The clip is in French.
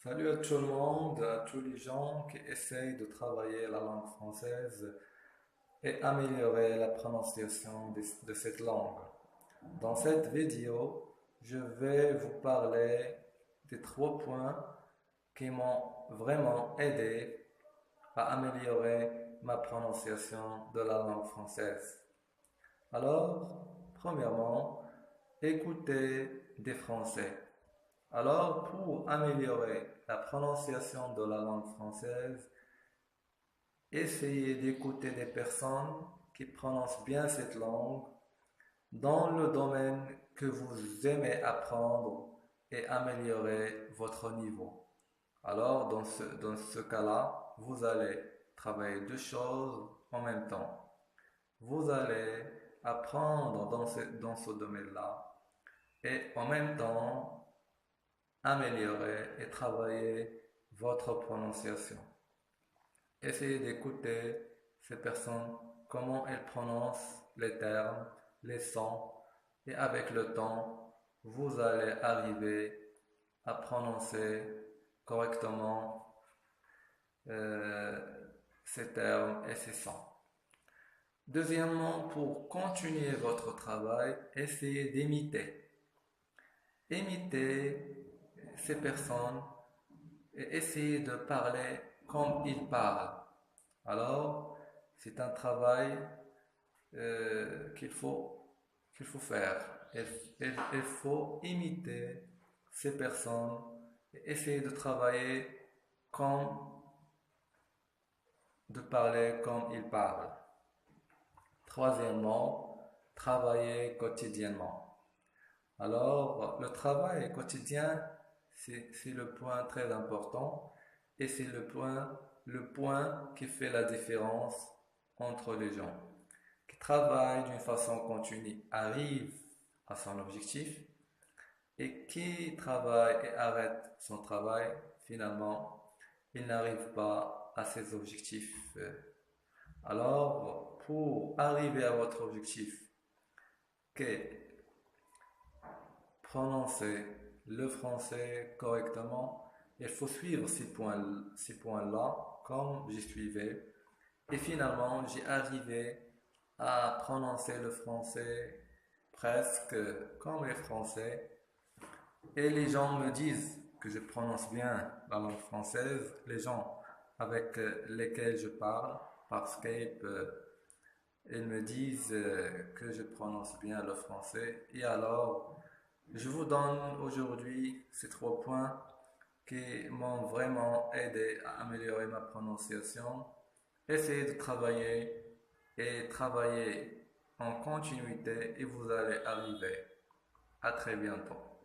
Salut à tout le monde, à tous les gens qui essayent de travailler la langue française et améliorer la prononciation de cette langue. Dans cette vidéo, je vais vous parler des trois points qui m'ont vraiment aidé à améliorer ma prononciation de la langue française. Alors, premièrement, écoutez des Français. Alors, pour améliorer la prononciation de la langue française, essayez d'écouter des personnes qui prononcent bien cette langue dans le domaine que vous aimez apprendre et améliorer votre niveau. Alors, dans ce cas-là, vous allez travailler deux choses en même temps. Vous allez apprendre dans ce domaine-là et en même temps améliorer et travailler votre prononciation. Essayez d'écouter ces personnes, comment elles prononcent les termes, les sons, et avec le temps, vous allez arriver à prononcer correctement ces termes et ces sons. Deuxièmement, pour continuer votre travail, essayez d'imiter. Imitez ces personnes et essayez de parler comme ils parlent. Alors, c'est un travail qu'il faut faire. Il faut imiter ces personnes et essayer de travailler comme, de parler comme ils parlent. Troisièmement, travailler quotidiennement. Alors, le travail quotidien, c'est le point très important et c'est le point qui fait la différence entre les gens qui travaillent d'une façon continue, arrivent à son objectif et qui travaille et arrête son travail, finalement, il n'arrive pas à ses objectifs. Alors, pour arriver à votre objectif, que prononcer le français correctement, il faut suivre ces points-là comme j'y suivais. Et finalement, j'ai arrivé à prononcer le français presque comme les Français. Et les gens me disent que je prononce bien la langue française. Les gens avec lesquels je parle par Skype, ils me disent que je prononce bien le français. Et alors, je vous donne aujourd'hui ces trois points qui m'ont vraiment aidé à améliorer ma prononciation. Essayez de travailler et travailler en continuité et vous allez arriver. À très bientôt.